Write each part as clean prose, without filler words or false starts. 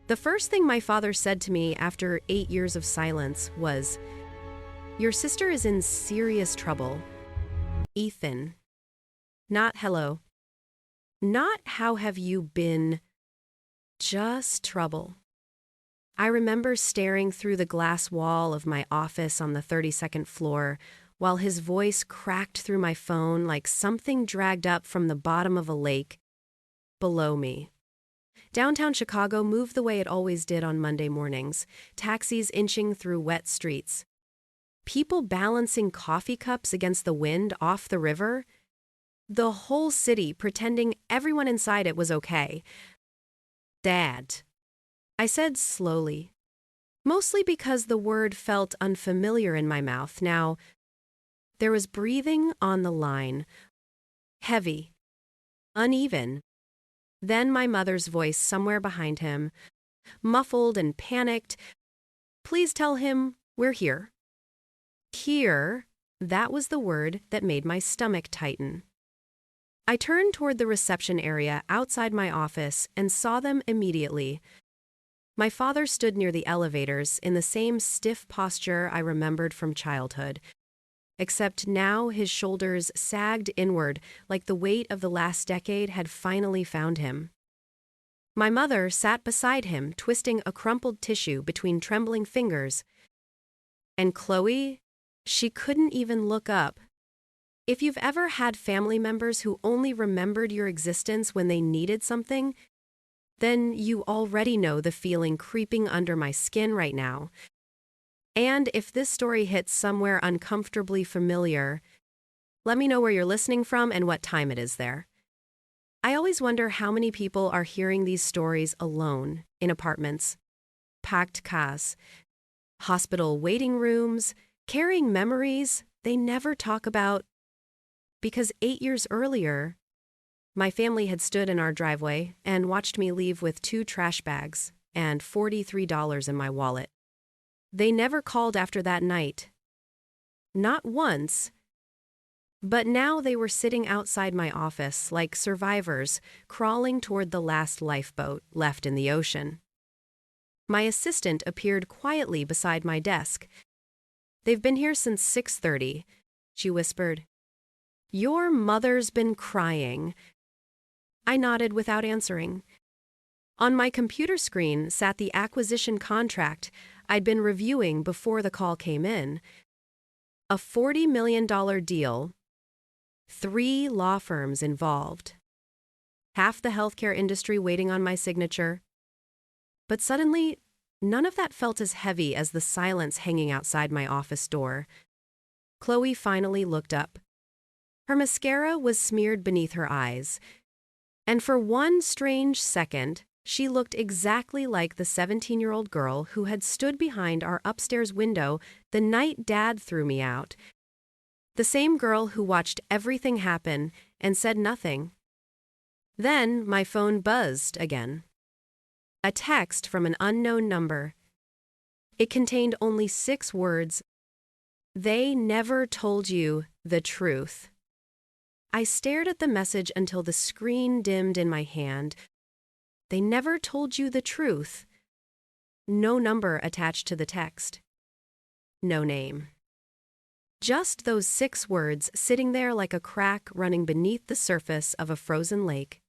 The first thing my father said to me after 8 years of silence was, "Your sister is in serious trouble. Ethan." Not hello. Not how have you been. Just trouble. I remember staring through the glass wall of my office on the 32nd floor while his voice cracked through my phone like something dragged up from the bottom of a lake below me. Downtown Chicago moved the way it always did on Monday mornings, taxis inching through wet streets. People balancing coffee cups against the wind off the river. The whole city pretending everyone inside it was okay. Dad, I said slowly, mostly because the word felt unfamiliar in my mouth now. There was breathing on the line, heavy, uneven. Then my mother's voice somewhere behind him, muffled and panicked. "Please tell him we're here." Here, that was the word that made my stomach tighten. I turned toward the reception area outside my office and saw them immediately. My father stood near the elevators in the same stiff posture I remembered from childhood, except now his shoulders sagged inward like the weight of the last decade had finally found him. My mother sat beside him, twisting a crumpled tissue between trembling fingers. And Chloe, she couldn't even look up. If you've ever had family members who only remembered your existence when they needed something, then you already know the feeling creeping under my skin right now. And if this story hits somewhere uncomfortably familiar, let me know where you're listening from and what time it is there. I always wonder how many people are hearing these stories alone, in apartments, packed cars, hospital waiting rooms, carrying memories they never talk about. Because 8 years earlier, my family had stood in our driveway and watched me leave with 2 trash bags and $43 in my wallet. They never called after that night. Not once. But now they were sitting outside my office like survivors crawling toward the last lifeboat left in the ocean. My assistant appeared quietly beside my desk. "They've been here since 6:30, she whispered. "Your mother's been crying." I nodded without answering. On my computer screen sat the acquisition contract I'd been reviewing before the call came in. A $40 million deal, 3 law firms involved, half the healthcare industry waiting on my signature. But suddenly, none of that felt as heavy as the silence hanging outside my office door. Chloe finally looked up. Her mascara was smeared beneath her eyes, and for one strange second, she looked exactly like the 17-year-old girl who had stood behind our upstairs window the night Dad threw me out. The same girl who watched everything happen and said nothing. Then my phone buzzed again. A text from an unknown number. It contained only 6 words. "They never told you the truth." I stared at the message until the screen dimmed in my hand. They never told you the truth. No number attached to the text. No name. Just those 6 words sitting there like a crack running beneath the surface of a frozen lake.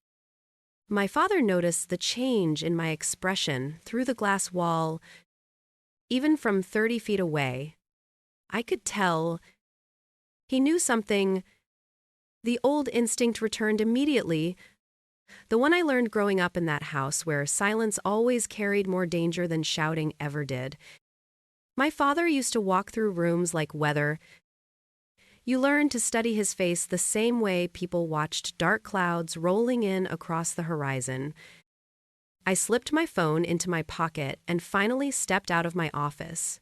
My father noticed the change in my expression through the glass wall. Even from 30 feet away, I could tell he knew something. The old instinct returned immediately, the one I learned growing up in that house where silence always carried more danger than shouting ever did. My father used to walk through rooms like weather. You learned to study his face the same way people watched dark clouds rolling in across the horizon. I slipped my phone into my pocket and finally stepped out of my office.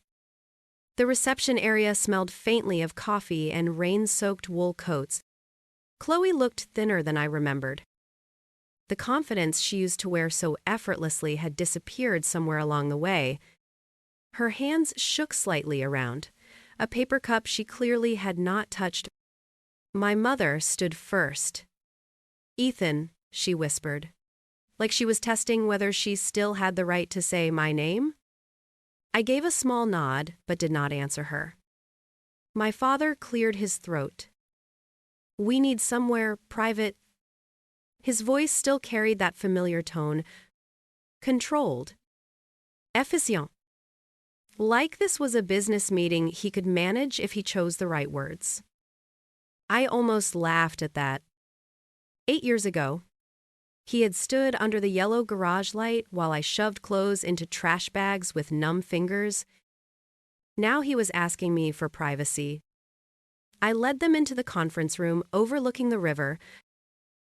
The reception area smelled faintly of coffee and rain-soaked wool coats. Chloe looked thinner than I remembered. The confidence she used to wear so effortlessly had disappeared somewhere along the way. Her hands shook slightly around, a paper cup she clearly had not touched. My mother stood first. "Ethan," she whispered, like she was testing whether she still had the right to say my name. I gave a small nod, but did not answer her. My father cleared his throat. We need somewhere private. His voice still carried that familiar tone. Controlled. Efficient. Like this was a business meeting he could manage if he chose the right words. I almost laughed at that. 8 years ago, he had stood under the yellow garage light while I shoved clothes into trash bags with numb fingers. Now he was asking me for privacy. I led them into the conference room overlooking the river,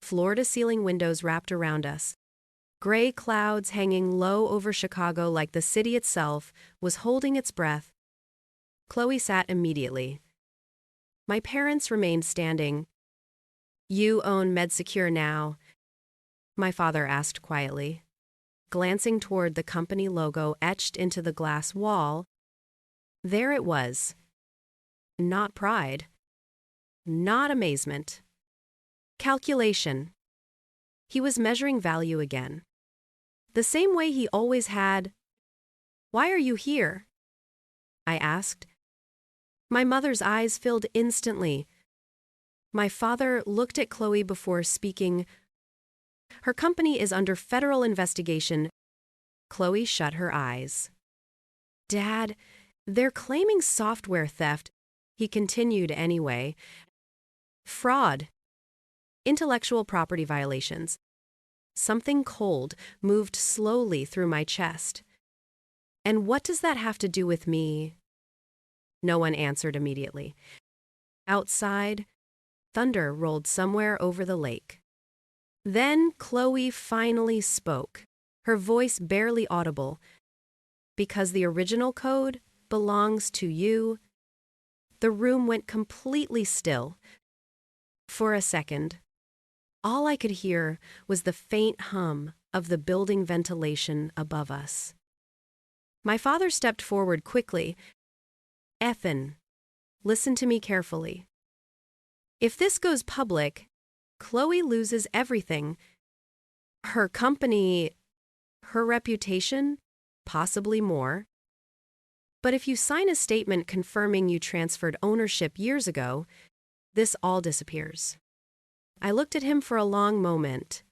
floor-to-ceiling windows wrapped around us. Gray clouds hanging low over Chicago like the city itself was holding its breath. Chloe sat immediately. My parents remained standing. You own MedSecure now? My father asked quietly, glancing toward the company logo etched into the glass wall. There it was. Not pride. Not amazement. Calculation. He was measuring value again. The same way he always had. Why are you here? I asked. My mother's eyes filled instantly. My father looked at Chloe before speaking. Her company is under federal investigation. Chloe shut her eyes. Dad, they're claiming software theft. He continued anyway. Fraud. Intellectual property violations. Something cold moved slowly through my chest. And what does that have to do with me? No one answered immediately. Outside, thunder rolled somewhere over the lake. Then Chloe finally spoke, her voice barely audible. Because the original code belongs to you. The room went completely still. For a second, all I could hear was the faint hum of the building ventilation above us. My father stepped forward quickly. Effin, listen to me carefully. If this goes public, Chloe loses everything. Her company, her reputation, possibly more. But if you sign a statement confirming you transferred ownership years ago, this all disappears. I looked at him for a long moment.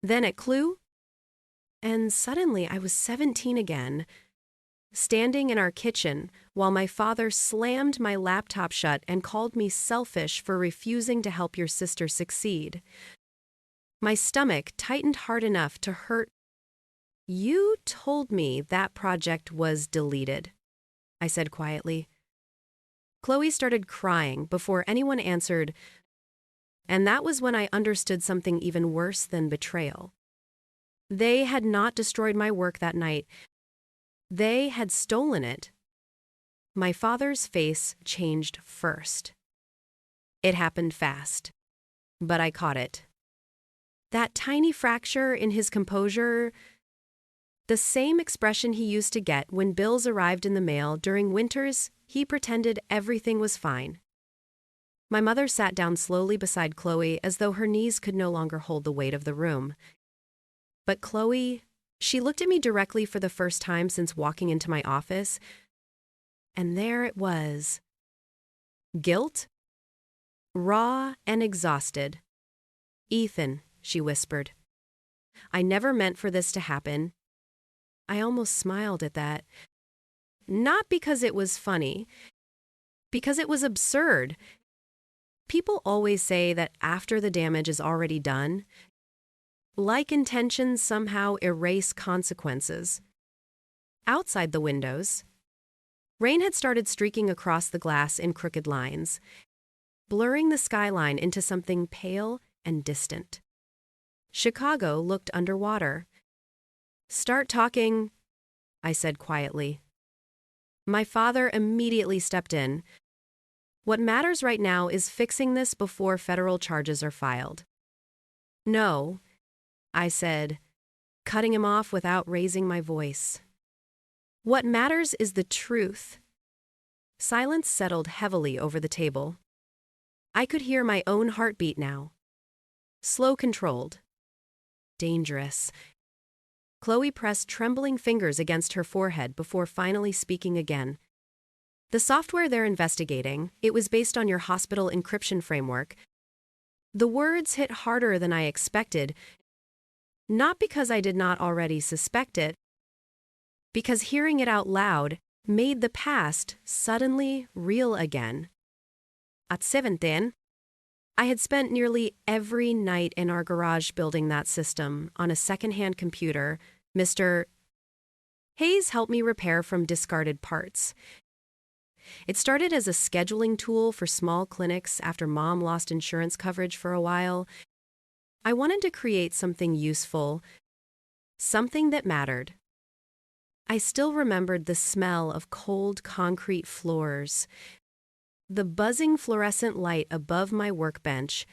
Then at Clue, and suddenly I was 17 again, standing in our kitchen while my father slammed my laptop shut and called me selfish for refusing to help your sister succeed. My stomach tightened hard enough to hurt. You told me that project was deleted, I said quietly. Chloe started crying before anyone answered, and that was when I understood something even worse than betrayal. They had not destroyed my work that night. They had stolen it. My father's face changed first. It happened fast, but I caught it. That tiny fracture in his composure, the same expression he used to get when bills arrived in the mail during winters, he pretended everything was fine. My mother sat down slowly beside Chloe as though her knees could no longer hold the weight of the room. But Chloe, she looked at me directly for the first time since walking into my office, and there it was. Guilt? Raw and exhausted. Ethan, she whispered. I never meant for this to happen. I almost smiled at that. Not because it was funny, because it was absurd. People always say that after the damage is already done, like intentions somehow erase consequences. Outside the windows, rain had started streaking across the glass in crooked lines, blurring the skyline into something pale and distant. Chicago looked underwater. Start talking, I said quietly. My father immediately stepped in. What matters right now is fixing this before federal charges are filed. No, I said, cutting him off without raising my voice. What matters is the truth. Silence settled heavily over the table. I could hear my own heartbeat now. Slow, controlled. Dangerous. Chloe pressed trembling fingers against her forehead before finally speaking again. The software they're investigating, it was based on your hospital encryption framework. The words hit harder than I expected, not because I did not already suspect it, because hearing it out loud made the past suddenly real again. At 17, I had spent nearly every night in our garage building that system on a second-hand computer. Mr. Hayes helped me repair from discarded parts. It started as a scheduling tool for small clinics after Mom lost insurance coverage for a while. I wanted to create something useful, something that mattered. I still remembered the smell of cold concrete floors, the buzzing fluorescent light above my workbench,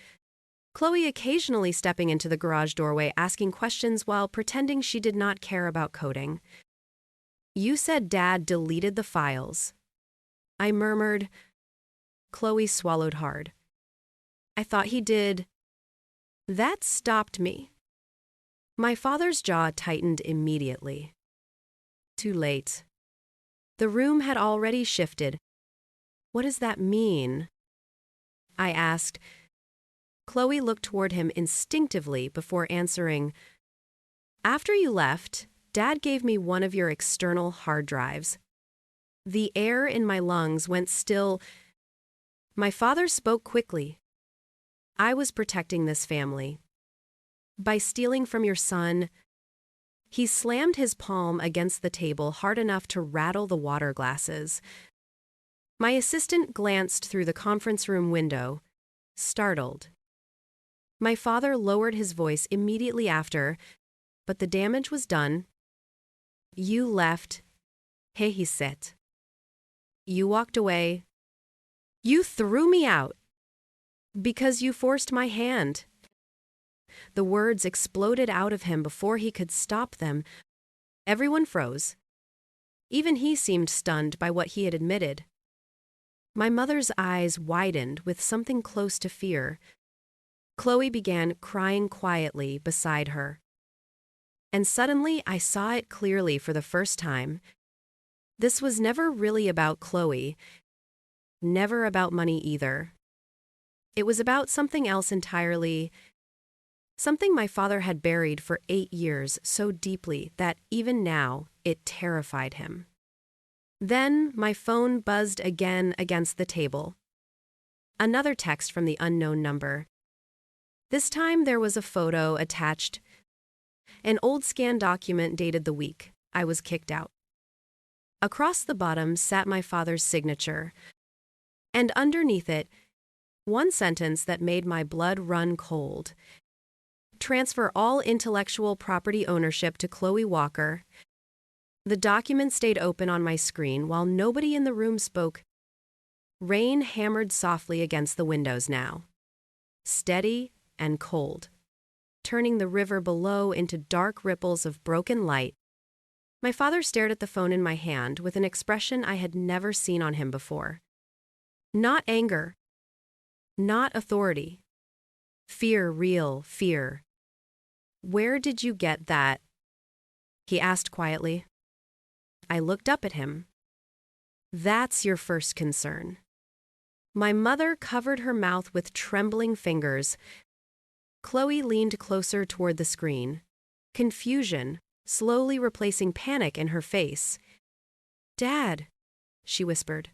Chloe occasionally stepping into the garage doorway asking questions while pretending she did not care about coding. You said Dad deleted the files. I murmured. Chloe swallowed hard. I thought he did. That stopped me. My father's jaw tightened immediately. Too late. The room had already shifted. What does that mean? I asked. Chloe looked toward him instinctively before answering. After you left, Dad gave me one of your external hard drives. The air in my lungs went still. My father spoke quickly. I was protecting this family. By stealing from your son. He slammed his palm against the table hard enough to rattle the water glasses. My assistant glanced through the conference room window, startled. My father lowered his voice immediately after, but the damage was done. You left. He said. You walked away. You threw me out. Because you forced my hand. The words exploded out of him before he could stop them. Everyone froze. Even he seemed stunned by what he had admitted. My mother's eyes widened with something close to fear. Chloe began crying quietly beside her. And suddenly I saw it clearly for the first time. This was never really about Chloe. Never about money either. It was about something else entirely. Something my father had buried for 8 years so deeply that even now it terrified him. Then my phone buzzed again against the table. Another text from the unknown number. This time there was a photo attached. An old scan document dated the week I was kicked out. Across the bottom sat my father's signature, and underneath it, one sentence that made my blood run cold. Transfer all intellectual property ownership to Chloe Walker. The document stayed open on my screen while nobody in the room spoke. Rain hammered softly against the windows now, steady and cold, turning the river below into dark ripples of broken light. My father stared at the phone in my hand with an expression I had never seen on him before. Not anger, not authority. Fear, real fear. Where did you get that? He asked quietly. I looked up at him. That's your first concern. My mother covered her mouth with trembling fingers. Chloe leaned closer toward the screen, confusion slowly replacing panic in her face. Dad, she whispered.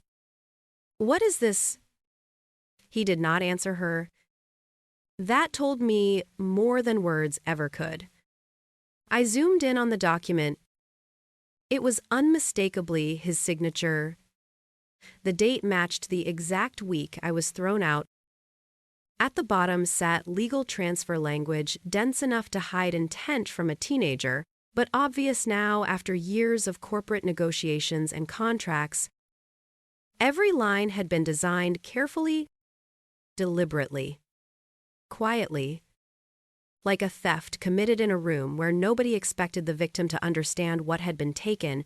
What is this? He did not answer her. That told me more than words ever could. I zoomed in on the document. It was unmistakably his signature. The date matched the exact week I was thrown out. At the bottom sat legal transfer language dense enough to hide intent from a teenager, but obvious now after years of corporate negotiations and contracts. Every line had been designed carefully, deliberately, quietly, like a theft committed in a room where nobody expected the victim to understand what had been taken.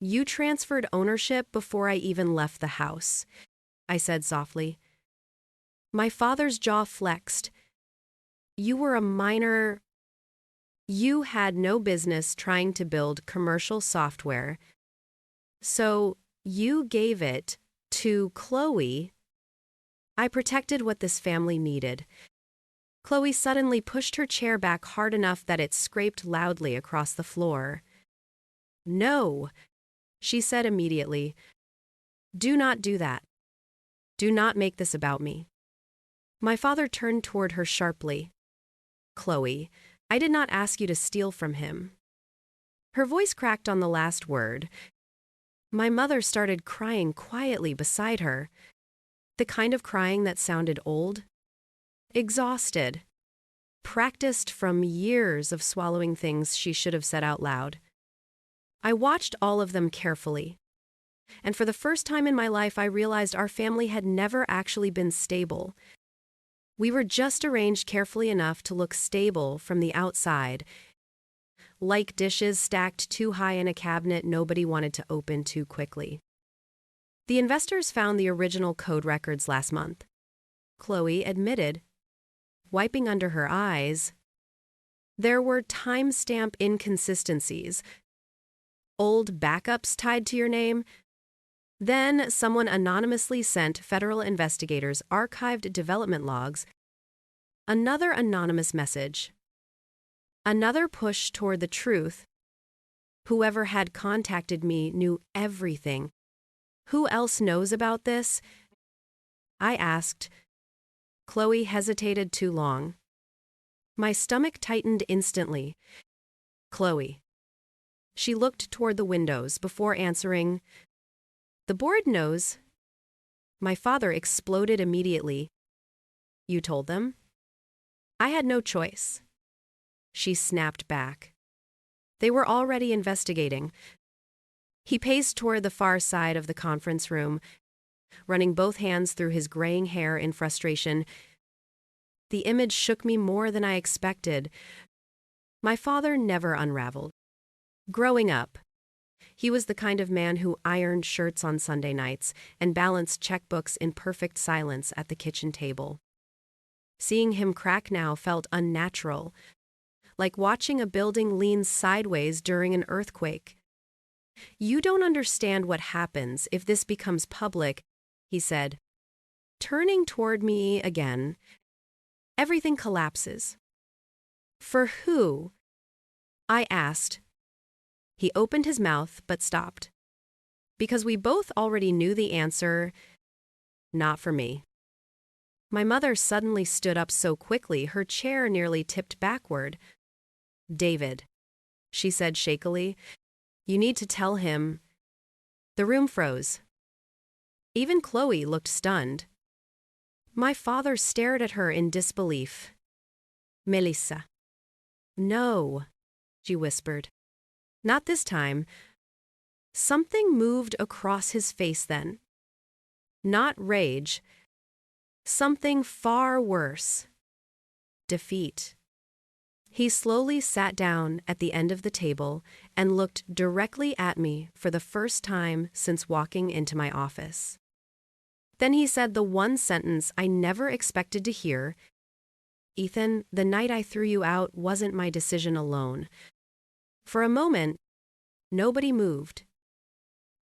You transferred ownership before I even left the house, I said softly. My father's jaw flexed. You were a minor. You had no business trying to build commercial software, so you gave it to Chloe. I protected what this family needed. Chloe suddenly pushed her chair back hard enough that it scraped loudly across the floor. No, she said immediately. Do not do that. Do not make this about me. My father turned toward her sharply. Chloe, I did not ask you to steal from him. Her voice cracked on the last word. My mother started crying quietly beside her, the kind of crying that sounded old, exhausted, practiced from years of swallowing things she should have said out loud. I watched all of them carefully, and for the first time in my life I realized our family had never actually been stable. We were just arranged carefully enough to look stable from the outside, like dishes stacked too high in a cabinet nobody wanted to open too quickly. The investors found the original code records last month. Chloe admitted, wiping under her eyes. There were timestamp inconsistencies, old backups tied to your name. Then someone anonymously sent federal investigators archived development logs. Another anonymous message. Another push toward the truth. Whoever had contacted me knew everything. Who else knows about this? I asked. Chloe hesitated too long. My stomach tightened instantly. Chloe. She looked toward the windows before answering. The board knows. My father exploded immediately. You told them? I had no choice. She snapped back. They were already investigating. He paced toward the far side of the conference room, running both hands through his graying hair in frustration. The image shook me more than I expected. My father never unraveled. Growing up, he was the kind of man who ironed shirts on Sunday nights and balanced checkbooks in perfect silence at the kitchen table. Seeing him crack now felt unnatural, like watching a building lean sideways during an earthquake. You don't understand what happens if this becomes public, he said. Turning toward me again, everything collapses. For who? I asked. He opened his mouth but stopped. Because we both already knew the answer, not for me. My mother suddenly stood up so quickly her chair nearly tipped backward. David, she said shakily, you need to tell him. The room froze. Even Chloe looked stunned. My father stared at her in disbelief. Melissa. No, she whispered. Not this time. Something moved across his face then. Not rage. Something far worse. Defeat. He slowly sat down at the end of the table and looked directly at me for the first time since walking into my office. Then he said the one sentence I never expected to hear. Ethan, the night I threw you out wasn't my decision alone. For a moment, nobody moved.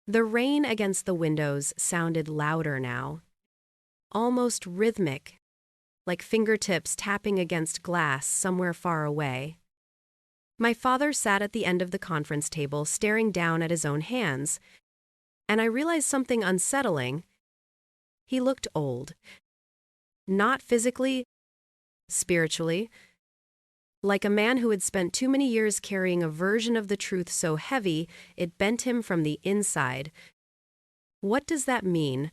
The rain against the windows sounded louder now, almost rhythmic, like fingertips tapping against glass somewhere far away. My father sat at the end of the conference table staring down at his own hands, and I realized something unsettling. He looked old. Not physically, spiritually. Like a man who had spent too many years carrying a version of the truth so heavy it bent him from the inside. What does that mean?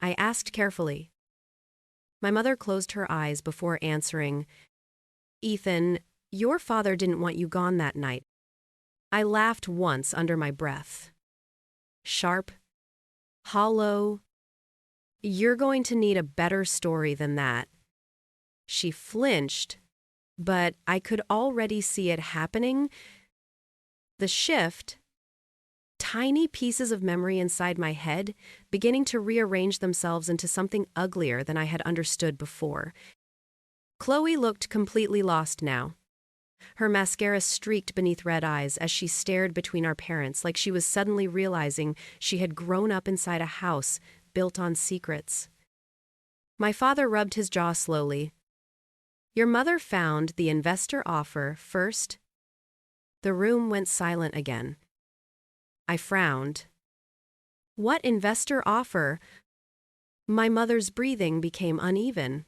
I asked carefully. My mother closed her eyes before answering. Ethan, your father didn't want you gone that night. I laughed once under my breath. Sharp, hollow. You're going to need a better story than that. She flinched, but I could already see it happening. The shift, tiny pieces of memory inside my head beginning to rearrange themselves into something uglier than I had understood before. Chloe looked completely lost now. Her mascara streaked beneath red eyes as she stared between our parents like she was suddenly realizing she had grown up inside a house built on secrets. My father rubbed his jaw slowly. Your mother found the investor offer first. The room went silent again. I frowned. What investor offer? My mother's breathing became uneven.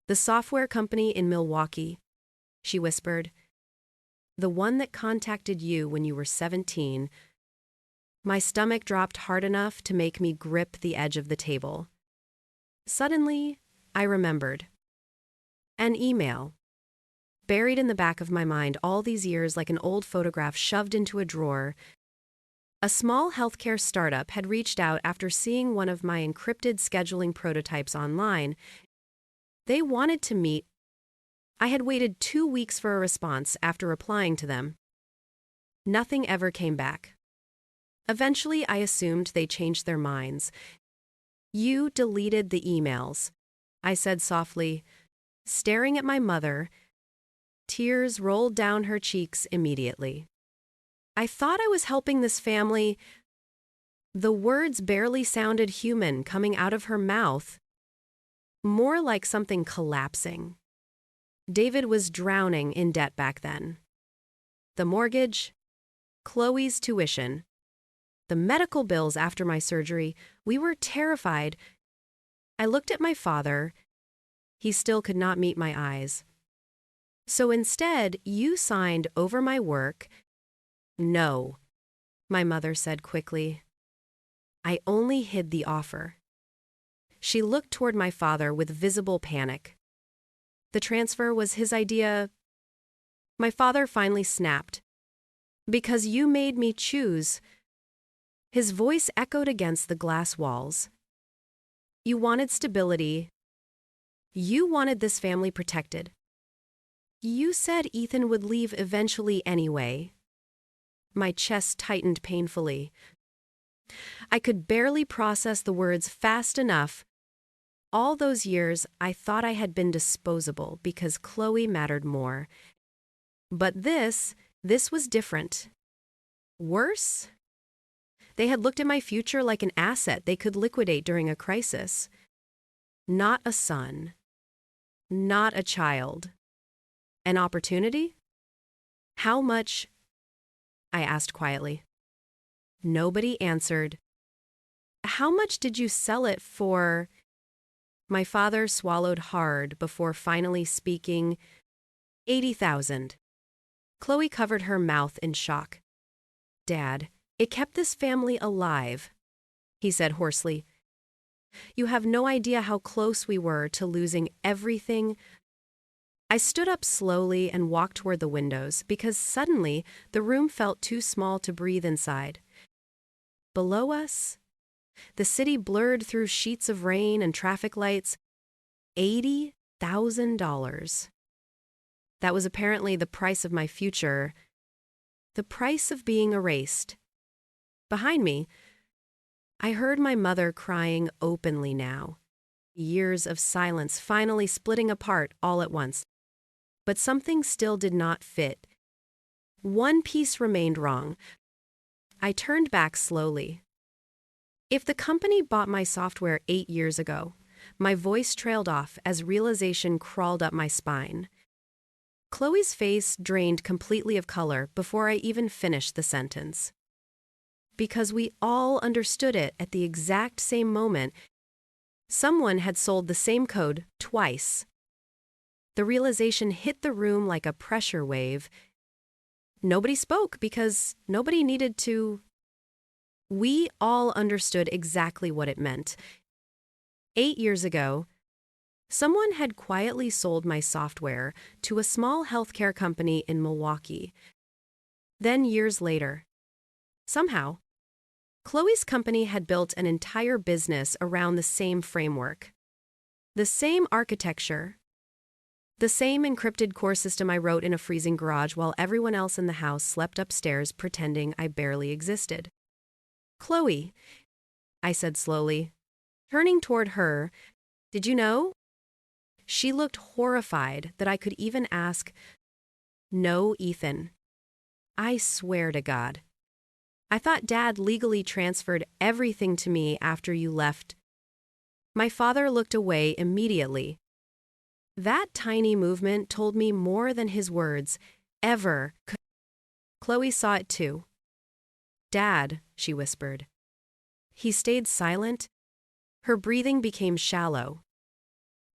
The software company in Milwaukee, she whispered. The one that contacted you when you were 17. My stomach dropped hard enough to make me grip the edge of the table. Suddenly, I remembered. An email. Buried in the back of my mind all these years like an old photograph shoved into a drawer. A small healthcare startup had reached out after seeing one of my encrypted scheduling prototypes online. They wanted to meet. I had waited 2 weeks for a response after replying to them. Nothing ever came back. Eventually, I assumed they changed their minds. You deleted the emails, I said softly, staring at my mother. Tears rolled down her cheeks immediately. I thought I was helping this family. The words barely sounded human coming out of her mouth, more like something collapsing. David was drowning in debt back then. The mortgage, Chloe's tuition, the medical bills after my surgery. We were terrified. I looked at my father. He still could not meet my eyes. So instead, you signed over my work. No, my mother said quickly. I only hid the offer. She looked toward my father with visible panic. The transfer was his idea. My father finally snapped. Because you made me choose. His voice echoed against the glass walls. You wanted stability. You wanted this family protected. You said Ethan would leave eventually anyway. My chest tightened painfully. I could barely process the words fast enough. All those years, I thought I had been disposable because Chloe mattered more. But this was different. Worse? They had looked at my future like an asset they could liquidate during a crisis. Not a son. Not a child. An opportunity? How much? I asked quietly. Nobody answered. How much did you sell it for? My father swallowed hard before finally speaking. 80,000. Chloe covered her mouth in shock. Dad, it kept this family alive, he said hoarsely. You have no idea how close we were to losing everything. I stood up slowly and walked toward the windows because suddenly the room felt too small to breathe inside. Below us, the city blurred through sheets of rain and traffic lights. $80,000. That was apparently the price of my future, the price of being erased. Behind me, I heard my mother crying openly now. Years of silence finally splitting apart all at once. But something still did not fit. One piece remained wrong. I turned back slowly. If the company bought my software 8 years ago, my voice trailed off as realization crawled up my spine. Chloe's face drained completely of color before I even finished the sentence. Because we all understood it at the exact same moment, someone had sold the same code twice. The realization hit the room like a pressure wave. Nobody spoke because nobody needed to. We all understood exactly what it meant. 8 years ago, someone had quietly sold my software to a small healthcare company in Milwaukee. Then years later, somehow, Chloe's company had built an entire business around the same framework. The same architecture. The same encrypted core system I wrote in a freezing garage while everyone else in the house slept upstairs pretending I barely existed. Chloe, I said slowly, turning toward her, did you know? She looked horrified that I could even ask. No, Ethan. I swear to God. I thought Dad legally transferred everything to me after you left. My father looked away immediately. That tiny movement told me more than his words ever could. Chloe saw it too. Dad, she whispered. He stayed silent. Her breathing became shallow.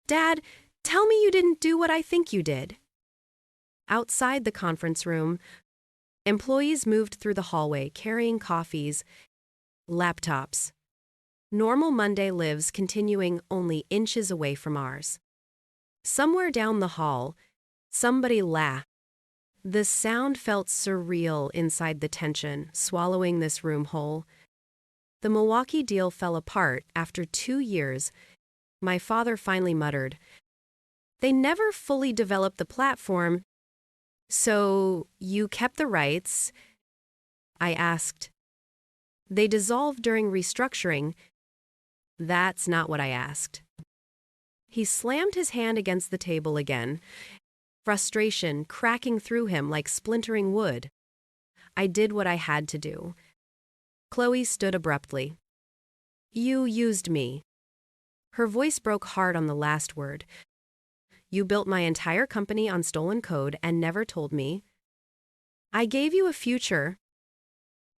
Dad, tell me you didn't do what I think you did. Outside the conference room, employees moved through the hallway carrying coffees, laptops. Normal Monday lives continuing only inches away from ours. Somewhere down the hall, somebody laughed. The sound felt surreal inside the tension, swallowing this room whole. The Milwaukee deal fell apart after 2 years. My father finally muttered, "They never fully developed the platform, so you kept the rights?" I asked. "They dissolved during restructuring." "That's not what I asked." He slammed his hand against the table again, frustration cracking through him like splintering wood. I did what I had to do. Chloe stood abruptly. "You used me." Her voice broke hard on the last word. "You built my entire company on stolen code and never told me. I gave you a future.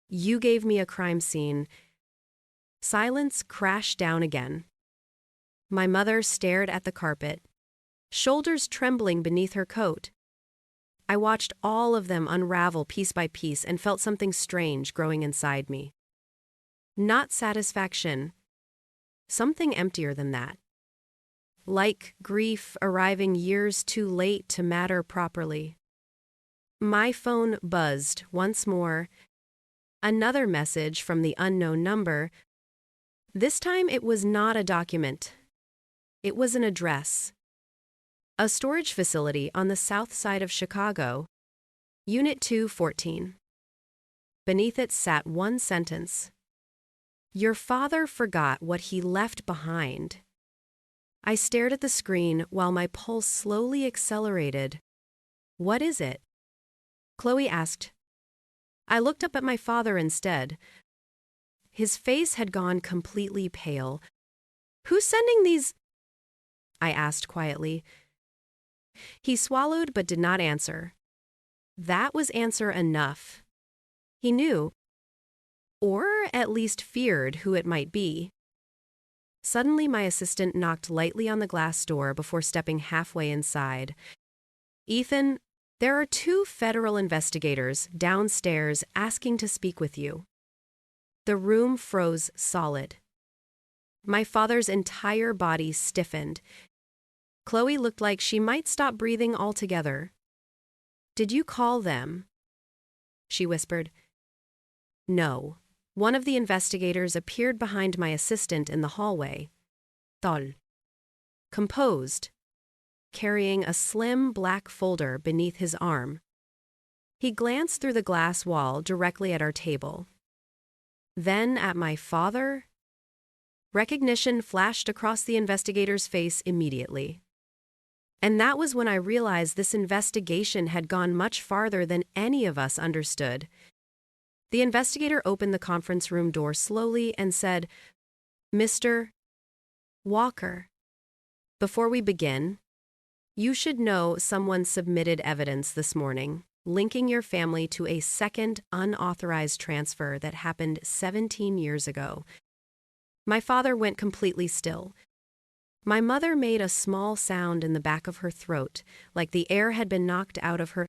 You gave me a crime scene." Silence crashed down again. My mother stared at the carpet, shoulders trembling beneath her coat. I watched all of them unravel piece by piece and felt something strange growing inside me. Not satisfaction, something emptier than that. Like grief arriving years too late to matter properly. My phone buzzed once more. Another message from the unknown number. This time it was not a document. It was an address. A storage facility on the south side of Chicago. Unit 214. Beneath it sat one sentence. "Your father forgot what he left behind." I stared at the screen while my pulse slowly accelerated. "What is it?" Chloe asked. I looked up at my father instead. His face had gone completely pale. "Who's sending these?" I asked quietly. He swallowed but did not answer. That was answer enough. He knew, or at least feared, who it might be. Suddenly my assistant knocked lightly on the glass door before stepping halfway inside. "Ethan, there are 2 federal investigators downstairs asking to speak with you." The room froze solid. My father's entire body stiffened. Chloe looked like she might stop breathing altogether. "Did you call them?" she whispered. No. One of the investigators appeared behind my assistant in the hallway. Tall. Composed. Carrying a slim black folder beneath his arm. He glanced through the glass wall directly at our table. Then at my father. Recognition flashed across the investigator's face immediately. And that was when I realized this investigation had gone much farther than any of us understood. The investigator opened the conference room door slowly and said, "Mr. Walker, before we begin, you should know someone submitted evidence this morning linking your family to a second unauthorized transfer that happened 17 years ago." My father went completely still. My mother made a small sound in the back of her throat, like the air had been knocked out of her.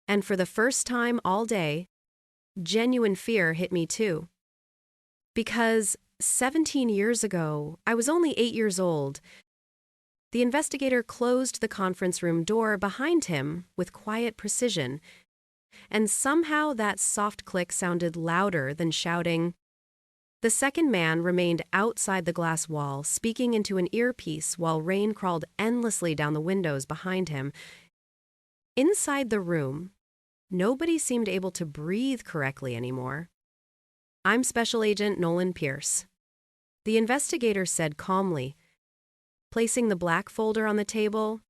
And for the first time all day, genuine fear hit me too. Because 17 years ago, I was only 8 years old. The investigator closed the conference room door behind him with quiet precision, and somehow that soft click sounded louder than shouting. The second man remained outside the glass wall, speaking into an earpiece while rain crawled endlessly down the windows behind him. Inside the room, nobody seemed able to breathe correctly anymore. "I'm Special Agent Nolan Pierce," the investigator said calmly, placing the black folder on the table.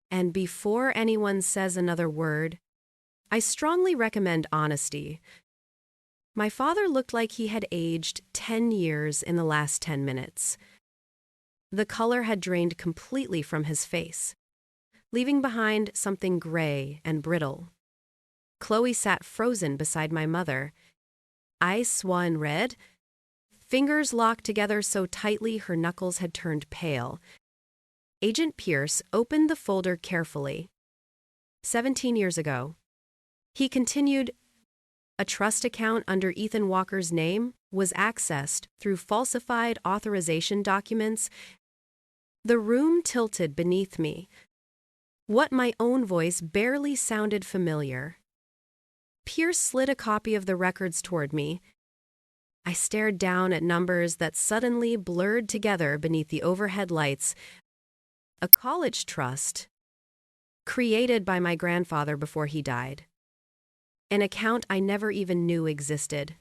And before anyone says another word, I strongly recommend honesty. My father looked like he had aged 10 years in the last 10 minutes. The color had drained completely from his face, leaving behind something gray and brittle. Chloe sat frozen beside my mother, eyes swan red, fingers locked together so tightly her knuckles had turned pale. Agent Pierce opened the folder carefully. 17 years ago. He continued, a trust account under Ethan Walker's name was accessed through falsified authorization documents. The room tilted beneath me. What my own voice barely sounded familiar. Pierce slid a copy of the records toward me. I stared down at numbers that suddenly blurred together beneath the overhead lights. A college trust, created by my grandfather before he died. An account I never even knew existed.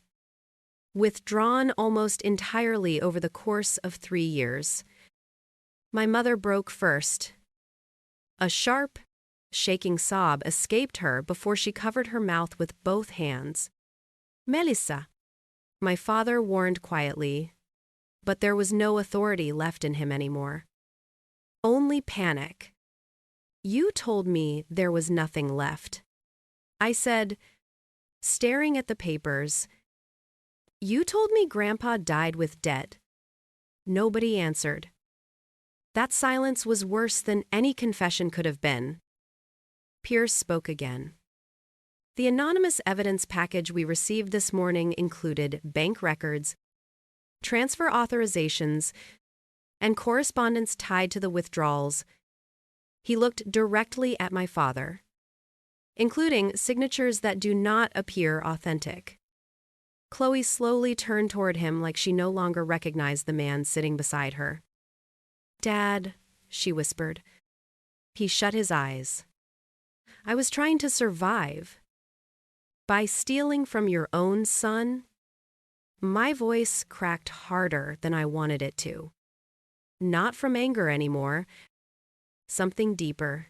Withdrawn almost entirely over the course of 3 years. My mother broke first. A sharp, shaking sob escaped her before she covered her mouth with both hands. Melissa, my father warned quietly, but there was no authority left in him anymore. Only panic. You told me there was nothing left. I said, staring at the papers, you told me Grandpa died with debt. Nobody answered. That silence was worse than any confession could have been. Pierce spoke again. The anonymous evidence package we received this morning included bank records, transfer authorizations, and correspondence tied to the withdrawals. He looked directly at my father, including signatures that do not appear authentic. Chloe slowly turned toward him like she no longer recognized the man sitting beside her. Dad, she whispered. He shut his eyes. I was trying to survive. By stealing from your own son? My voice cracked harder than I wanted it to. Not from anger anymore. Something deeper.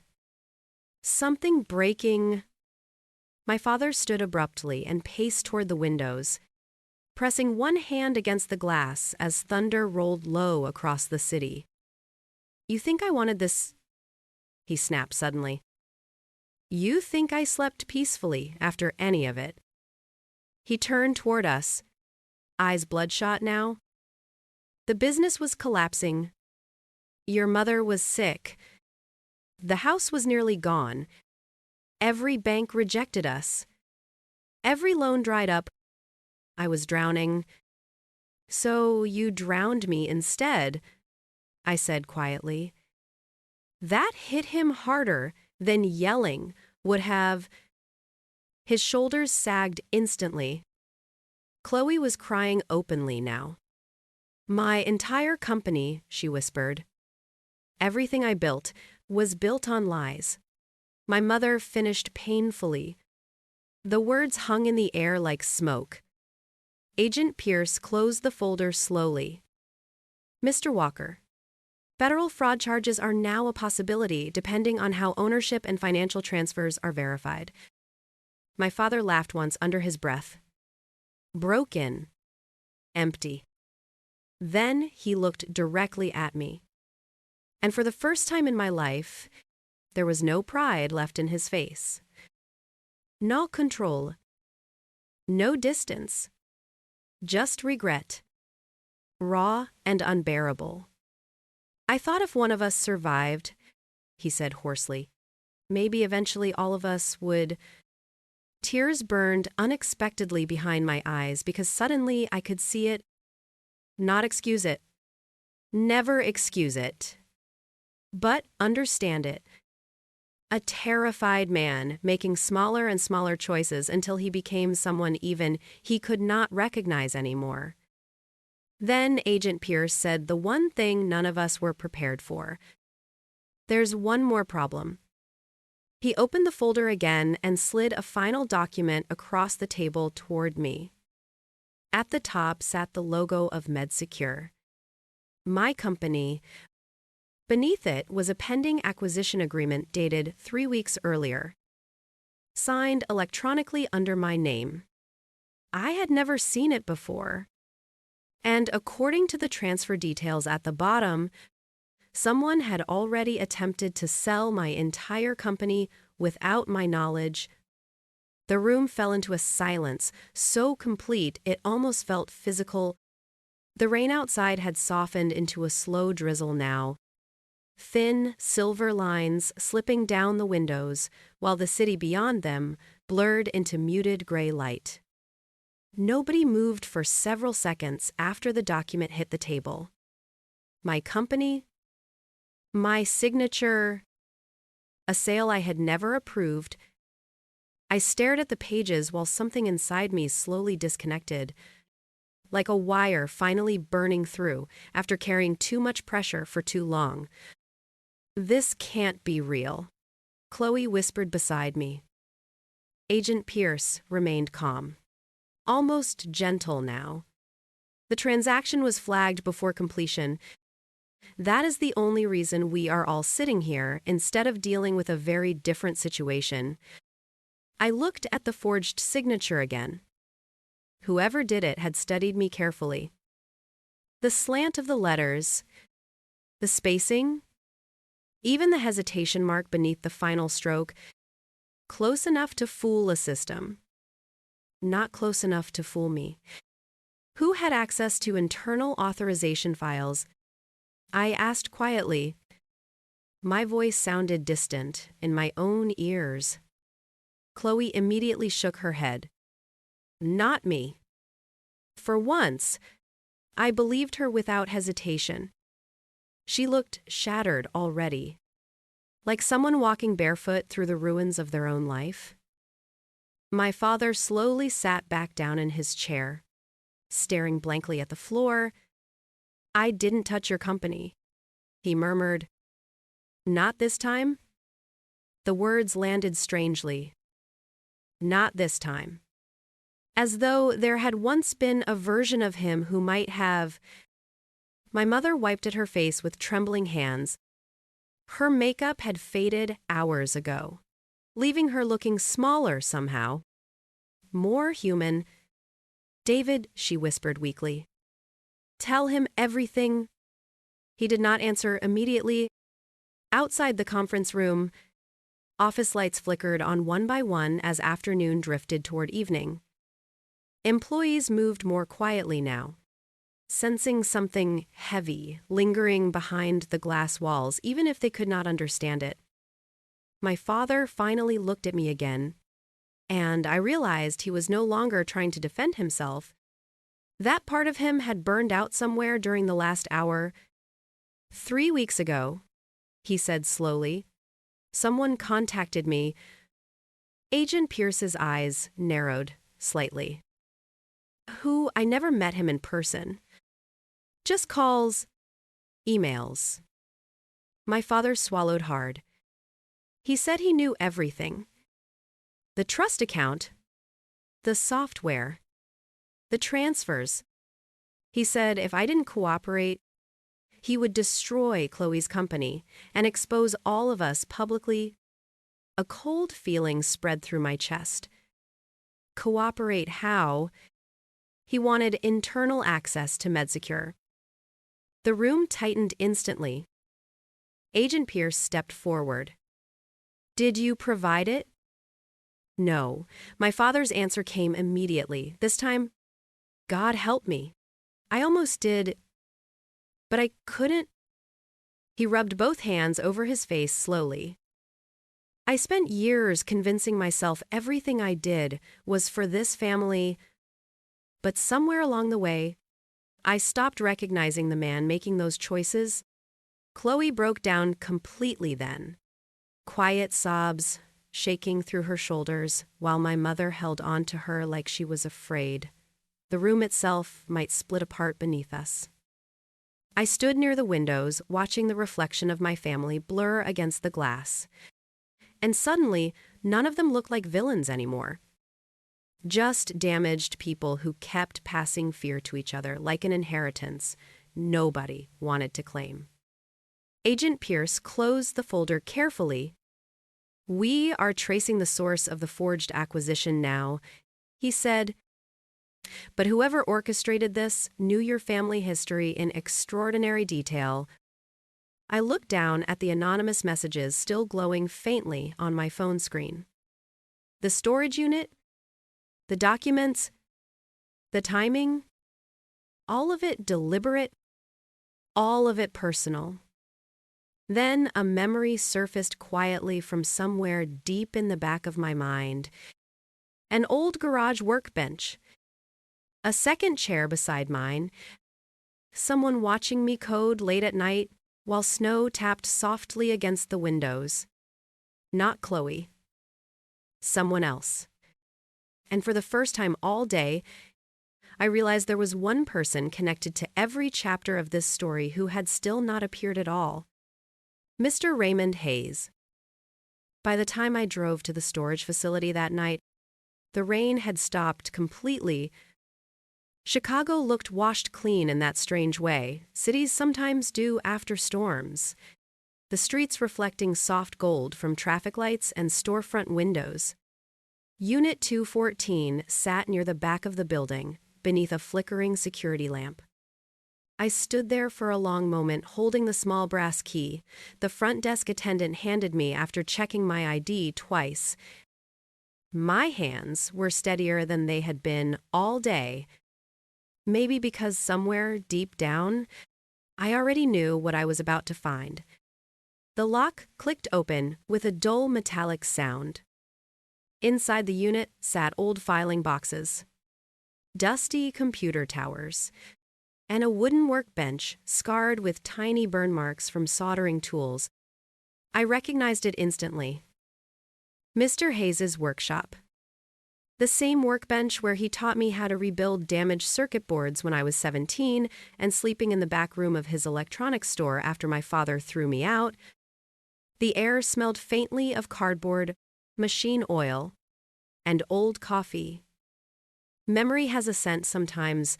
Something breaking. My father stood abruptly and paced toward the windows, pressing one hand against the glass as thunder rolled low across the city. You think I wanted this? He snapped suddenly. You think I slept peacefully after any of it? He turned toward us, eyes bloodshot now. The business was collapsing. Your mother was sick. The house was nearly gone. Every bank rejected us. Every loan dried up. I was drowning. So you drowned me instead, I said quietly. That hit him harder than yelling would have. His shoulders sagged instantly. Chloe was crying openly now. My entire company, she whispered. Everything I built was built on lies. My mother finished painfully. The words hung in the air like smoke. Agent Pierce closed the folder slowly. Mr. Walker, federal fraud charges are now a possibility depending on how ownership and financial transfers are verified. My father laughed once under his breath. Broken. Empty. Then he looked directly at me. And for the first time in my life, there was no pride left in his face. No control. No distance. Just regret. Raw and unbearable. I thought if one of us survived, he said hoarsely, maybe eventually all of us would. Tears burned unexpectedly behind my eyes because suddenly I could see it. Not excuse it. Never excuse it. But understand it. A terrified man making smaller and smaller choices until he became someone even he could not recognize anymore. Then Agent Pierce said the one thing none of us were prepared for. There's one more problem. He opened the folder again and slid a final document across the table toward me. At the top sat the logo of MedSecure. My company, Beneath it was a pending acquisition agreement dated 3 weeks earlier, signed electronically under my name. I had never seen it before. And according to the transfer details at the bottom, someone had already attempted to sell my entire company without my knowledge. The room fell into a silence so complete it almost felt physical. The rain outside had softened into a slow drizzle now, thin silver lines slipping down the windows, while the city beyond them blurred into muted gray light. Nobody moved for several seconds after the document hit the table. My company, my signature, a sale I had never approved. I stared at the pages while something inside me slowly disconnected, like a wire finally burning through after carrying too much pressure for too long. This can't be real, Chloe whispered beside me. Agent Pierce remained calm, almost gentle now. The transaction was flagged before completion. That is the only reason we are all sitting here instead of dealing with a very different situation. I looked at the forged signature again. Whoever did it had studied me carefully. The slant of the letters, the spacing, even the hesitation mark beneath the final stroke, close enough to fool a system. Not close enough to fool me. Who had access to internal authorization files? I asked quietly. My voice sounded distant in my own ears. Chloe immediately shook her head. Not me. For once, I believed her without hesitation. She looked shattered already, like someone walking barefoot through the ruins of their own life. My father slowly sat back down in his chair, staring blankly at the floor. I didn't touch your company, he murmured. Not this time? The words landed strangely. Not this time. As though there had once been a version of him who might have. My mother wiped at her face with trembling hands. Her makeup had faded hours ago, leaving her looking smaller somehow. More human. David, she whispered weakly. Tell him everything. He did not answer immediately. Outside the conference room, office lights flickered on one by one as afternoon drifted toward evening. Employees moved more quietly now, sensing something heavy lingering behind the glass walls, even if they could not understand it. My father finally looked at me again, and I realized he was no longer trying to defend himself. That part of him had burned out somewhere during the last hour. 3 weeks ago, he said slowly, someone contacted me. Agent Pierce's eyes narrowed slightly. Who I never met him in person. Just calls, emails. My father swallowed hard. He said he knew everything. The trust account, the software, the transfers. He said if I didn't cooperate, he would destroy Chloe's company and expose all of us publicly. A cold feeling spread through my chest. Cooperate how? He wanted internal access to MedSecure. The room tightened instantly. Agent Pierce stepped forward. Did you provide it? No. My father's answer came immediately. This time, God help me. I almost did, but I couldn't. He rubbed both hands over his face slowly. I spent years convincing myself everything I did was for this family, but somewhere along the way, I stopped recognizing the man making those choices. Chloe broke down completely then. Quiet sobs shaking through her shoulders while my mother held on to her like she was afraid. The room itself might split apart beneath us. I stood near the windows, watching the reflection of my family blur against the glass. And suddenly, none of them looked like villains anymore. Just damaged people who kept passing fear to each other like an inheritance nobody wanted to claim. Agent Pierce closed the folder carefully. "We are tracing the source of the forged acquisition now," he said. "But whoever orchestrated this knew your family history in extraordinary detail." I looked down at the anonymous messages still glowing faintly on my phone screen. The storage unit, the documents, the timing, all of it deliberate, all of it personal. Then a memory surfaced quietly from somewhere deep in the back of my mind. An old garage workbench, a second chair beside mine, someone watching me code late at night while snow tapped softly against the windows. Not Chloe. Someone else. And for the first time all day, I realized there was one person connected to every chapter of this story who had still not appeared at all. Mr. Raymond Hayes. By the time I drove to the storage facility that night, the rain had stopped completely. Chicago looked washed clean in that strange way cities sometimes do after storms, the streets reflecting soft gold from traffic lights and storefront windows. Unit 214 sat near the back of the building, beneath a flickering security lamp. I stood there for a long moment, holding the small brass key the front desk attendant handed me after checking my ID twice. My hands were steadier than they had been all day, maybe because somewhere deep down, I already knew what I was about to find. The lock clicked open with a dull metallic sound. Inside the unit sat old filing boxes, dusty computer towers, and a wooden workbench scarred with tiny burn marks from soldering tools. I recognized it instantly. Mr. Hayes's workshop. The same workbench where he taught me how to rebuild damaged circuit boards when I was 17 and sleeping in the back room of his electronics store after my father threw me out. The air smelled faintly of cardboard, machine oil, and old coffee. Memory has a scent sometimes.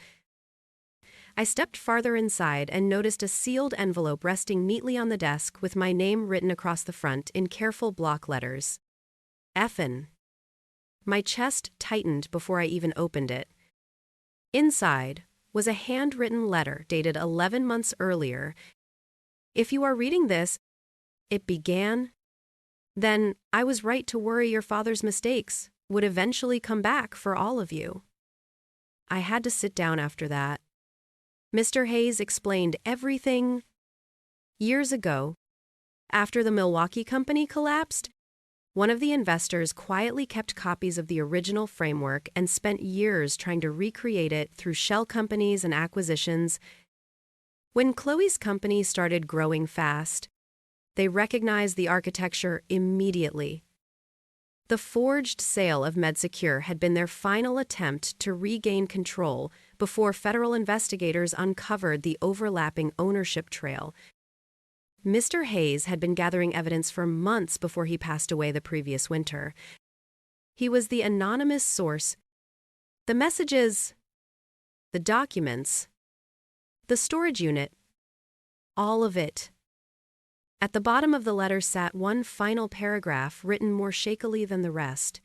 I stepped farther inside and noticed a sealed envelope resting neatly on the desk with my name written across the front in careful block letters. Effin. My chest tightened before I even opened it. Inside was a handwritten letter dated 11 months earlier. If you are reading this, it began, "Then I was right to worry your father's mistakes would eventually come back for all of you." I had to sit down after that. Mr. Hayes explained everything. Years ago, after the Milwaukee company collapsed, one of the investors quietly kept copies of the original framework and spent years trying to recreate it through shell companies and acquisitions. When Chloe's company started growing fast, they recognized the architecture immediately. The forged sale of MedSecure had been their final attempt to regain control before federal investigators uncovered the overlapping ownership trail. Mr. Hayes had been gathering evidence for months before he passed away the previous winter. He was the anonymous source. The messages, the documents, the storage unit, all of it. At the bottom of the letter sat one final paragraph written more shakily than the rest.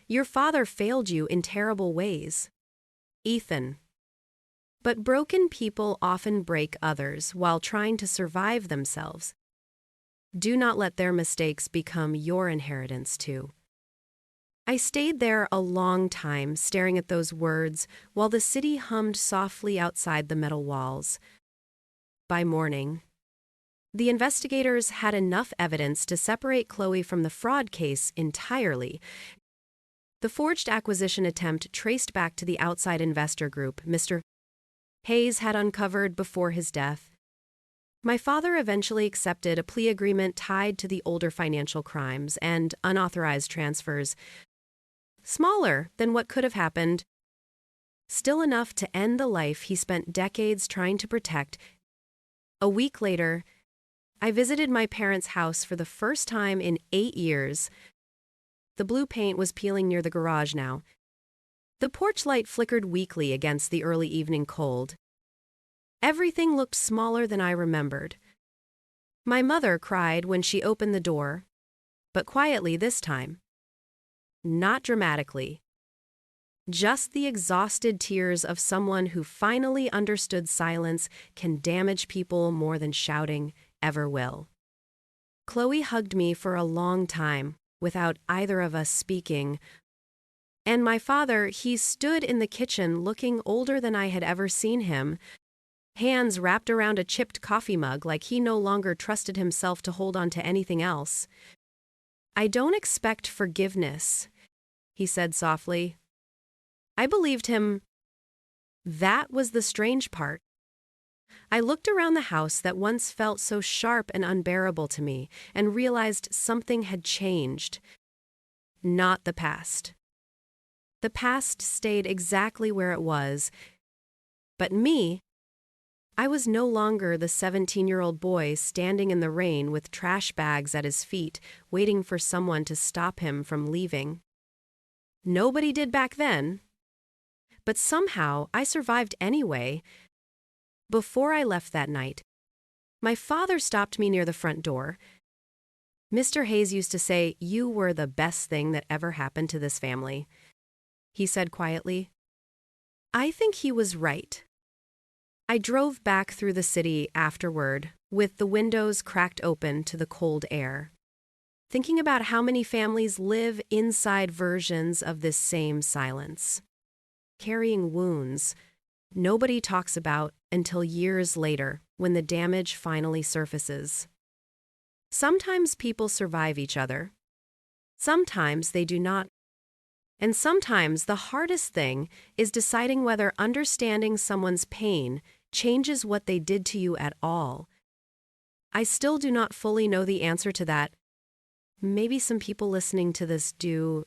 "Your father failed you in terrible ways, Ethan. But broken people often break others while trying to survive themselves. Do not let their mistakes become your inheritance too." I stayed there a long time staring at those words while the city hummed softly outside the metal walls. By morning, the investigators had enough evidence to separate Chloe from the fraud case entirely. The forged acquisition attempt traced back to the outside investor group Mr. Hayes had uncovered before his death. My father eventually accepted a plea agreement tied to the older financial crimes and unauthorized transfers. Smaller than what could have happened, still enough to end the life he spent decades trying to protect. A week later, I visited my parents' house for the first time in 8 years. The blue paint was peeling near the garage now. The porch light flickered weakly against the early evening cold. Everything looked smaller than I remembered. My mother cried when she opened the door, but quietly this time. Not dramatically. Just the exhausted tears of someone who finally understood silence can damage people more than shouting ever will. Chloe hugged me for a long time, without either of us speaking. And my father, he stood in the kitchen looking older than I had ever seen him, hands wrapped around a chipped coffee mug like he no longer trusted himself to hold on to anything else. "I don't expect forgiveness," he said softly. I believed him. That was the strange part. I looked around the house that once felt so sharp and unbearable to me and realized something had changed. Not the past. The past stayed exactly where it was. But me, I was no longer the 17-year-old boy standing in the rain with trash bags at his feet, waiting for someone to stop him from leaving. Nobody did back then. But somehow I survived anyway. Before I left that night, my father stopped me near the front door. "Mr. Hayes used to say you were the best thing that ever happened to this family," he said quietly. I think he was right. I drove back through the city afterward, with the windows cracked open to the cold air, thinking about how many families live inside versions of this same silence, carrying wounds nobody talks about until years later when the damage finally surfaces. Sometimes people survive each other. Sometimes they do not. And sometimes the hardest thing is deciding whether understanding someone's pain changes what they did to you at all. I still do not fully know the answer to that. Maybe some people listening to this do.